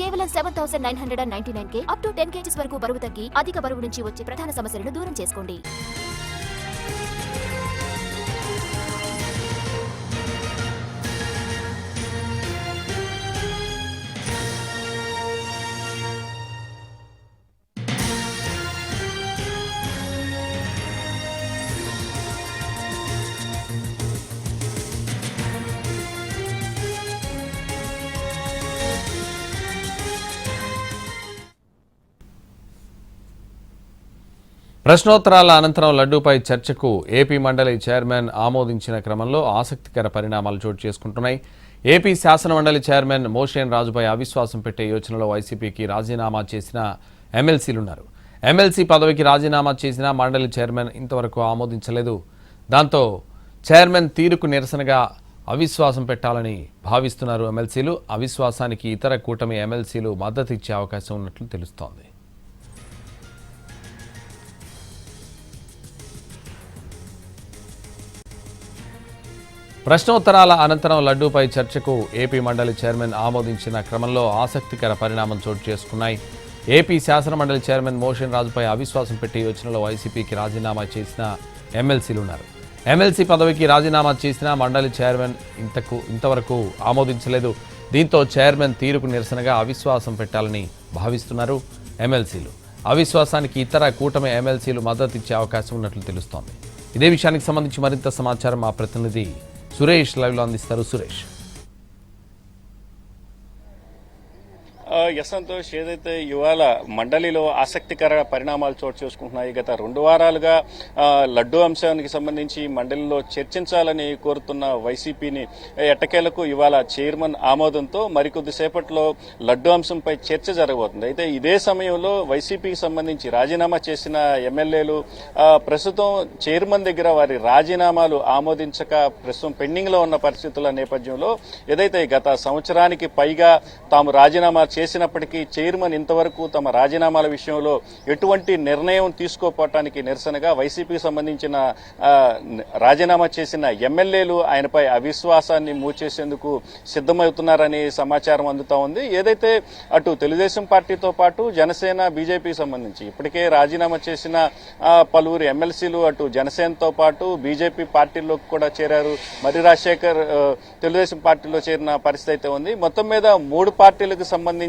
కేవలం 7,999K up to 10 kgs వరకు బరువు తగ్గి అధిక బరువు నుంచి వచ్చే ప్రధాన సమస్యలను దూరం చేసుకోండి. ప్రశ్నోత్తరాల అనంతరం లడ్డూపై చర్చకు ఏపీ మండలి చైర్మన్ ఆమోదించిన క్రమంలో ఆసక్తికర పరిణామాలు చోటు చేసుకుంటున్నాయి. ఏపీ శాసనమండలి చైర్మన్ మోషేన్ రాజుపై అవిశ్వాసం పెట్టే యోచనలో వైసీపీకి రాజీనామా చేసిన ఎమ్మెల్సీలున్నారు. ఎమ్మెల్సీ పదవికి రాజీనామా చేసిన మండలి చైర్మన్ ఇంతవరకు ఆమోదించలేదు. దాంతో చైర్మన్ తీరుకు నిరసనగా అవిశ్వాసం పెట్టాలని భావిస్తున్నారు ఎమ్మెల్సీలు. అవిశ్వాసానికి ఇతర కూటమి ఎమ్మెల్సీలు మద్దతు ఇచ్చే అవకాశం ఉన్నట్లు తెలుస్తోంది. ప్రశ్నోత్తరాల అనంతరం లడ్డూపై చర్చకు ఏపీ మండలి చైర్మన్ ఆమోదించిన క్రమంలో ఆసక్తికర పరిణామం చోటు చేసుకున్నాయి. ఏపీ శాసనమండలి చైర్మన్ మోషేన్ రాజుపై అవిశ్వాసం పెట్టే యోచనలో వైసీపీకి రాజీనామా చేసిన ఎమ్మెల్సీలున్నారు. ఎమ్మెల్సీ పదవికి రాజీనామా చేసిన మండలి చైర్మన్ ఇంతవరకు ఆమోదించలేదు. దీంతో చైర్మన్ తీరుకు నిరసనగా అవిశ్వాసం పెట్టాలని భావిస్తున్నారు ఎమ్మెల్సీలు. అవిశ్వాసానికి ఇతర కూటమి ఎమ్మెల్సీలు మద్దతు ఇచ్చే అవకాశం ఉన్నట్లు తెలుస్తోంది. ఇదే విషయానికి సంబంధించి మరింత సమాచారం మా ప్రతినిధి సురేష్ లైవ్లో అందిస్తారు. సురేష్. సంతోష్, ఏదైతే ఇవాళ మండలిలో ఆసక్తికర పరిణామాలు చోటు చేసుకుంటున్నాయి. గత 2 వారాలుగా లడ్డూ అంశానికి సంబంధించి మండలిలో చర్చించాలని కోరుతున్న వైసీపీని ఎట్టకేలకు ఇవాళ చైర్మన్ ఆమోదంతో మరికొద్దిసేపట్లో లడ్డూ అంశంపై చర్చ జరగబోతుంది. అయితే ఇదే సమయంలో వైసీపీకి సంబంధించి రాజీనామా చేసిన ఎమ్మెల్యేలు ప్రస్తుతం చైర్మన్ దగ్గర వారి రాజీనామాలు ఆమోదించక ప్రస్తుతం పెండింగ్ లో ఉన్న పరిస్థితుల నేపథ్యంలో ఏదైతే గత సంవత్సరానికి పైగా తాము రాజీనామా చేసినప్పటికీ చైర్మన్ ఇంతవరకు తమ రాజీనామాల విషయంలో ఎటువంటి నిర్ణయం తీసుకోపోవటానికి నిరసనగా వైసీపీకి సంబంధించిన రాజీనామా చేసిన ఎమ్మెల్యేలు ఆయనపై అవిశ్వాసాన్ని మూచేసేందుకు సిద్ధమవుతున్నారని సమాచారం అందుతా ఉంది. ఏదైతే అటు తెలుగుదేశం పార్టీతో పాటు జనసేన, బీజేపీకి సంబంధించి ఇప్పటికే రాజీనామా చేసిన పలువురు ఎమ్మెల్సీలు అటు జనసేనతో పాటు బీజేపీ పార్టీలోకి కూడా చేరారు. మరి రాజశేఖర్ తెలుగుదేశం పార్టీలో చేరిన పరిస్థితి అయితే ఉంది. మొత్తం మీద 3 పార్టీలకు సంబంధించి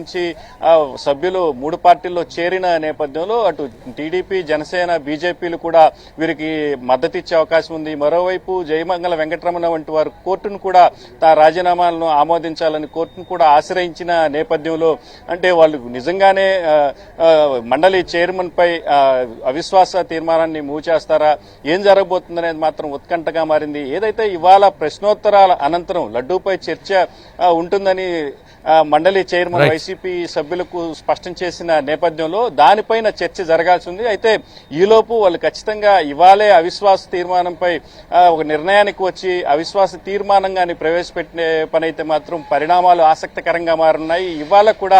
సభ్యులు 3 పార్టీల్లో చేరిన నేపథ్యంలో అటు టీడీపీ, జనసేన, బీజేపీలు కూడా వీరికి మద్దతు ఇచ్చే అవకాశం ఉంది. మరోవైపు జయమంగళ వెంకటరమణ వంటి వారు కోర్టును కూడా తమ రాజీనామాలను ఆమోదించాలని కోర్టును కూడా ఆశ్రయించిన నేపథ్యంలో అంటే వాళ్ళు నిజంగానే మండలి చైర్మన్ పై అవిశ్వాస తీర్మానాన్ని మూవ్ చేస్తారా, ఏం జరగబోతుందనేది మాత్రం ఉత్కంఠగా మారింది. ఏదైతే ఇవాళ ప్రశ్నోత్తరాల అనంతరం లడ్డూపై చర్చ ఉంటుందని మండలి చైర్మన్ వైసీపీ సభ్యులకు స్పష్టం చేసిన నేపథ్యంలో దానిపైన చర్చ జరగాల్సి ఉంది. అయితే ఈలోపు వాళ్ళు ఖచ్చితంగా ఇవాళే అవిశ్వాస తీర్మానంపై ఒక నిర్ణయానికి వచ్చి అవిశ్వాస తీర్మానంగాని ప్రవేశపెట్టే పని అయితే మాత్రం పరిణామాలు ఆసక్తికరంగా మారున్నాయి. ఇవాళ కూడా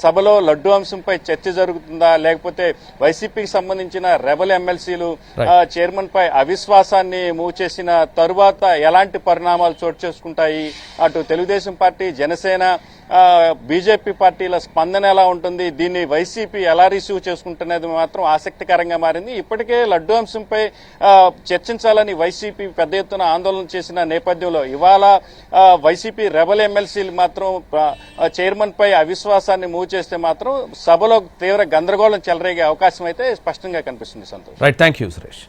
సభలో లడ్డూ అంశంపై చర్చ జరుగుతుందా, లేకపోతే వైసీపీకి సంబంధించిన రెబల్ ఎమ్మెల్సీలు చైర్మన్ పై అవిశ్వాసాన్ని మూవ్ చేసిన తరువాత ఎలాంటి పరిణామాలు చోటు చేసుకుంటాయి, అటు తెలుగుదేశం పార్టీ, జనసేన, బీజేపీ పార్టీల స్పందన ఎలా ఉంటుంది, దీన్ని వైసీపీ ఎలా రిసీవ్ చేసుకుంటున్నది మాత్రం ఆసక్తికరంగా మారింది. ఇప్పటికే లడ్డూ అంశంపై చర్చించాలని వైసీపీ పెద్ద ఎత్తున ఆందోళన చేసిన నేపథ్యంలో ఇవాళ వైసీపీ రెబల్ ఎమ్మెల్సీలు మాత్రం చైర్మన్ పై అవిశ్వాసాన్ని మూవ్ చేస్తే మాత్రం సభలో తీవ్ర గందరగోళం చెలరేగే అవకాశం అయితే స్పష్టంగా కనిపిస్తుంది. Santosh. Right, thank you Suresh.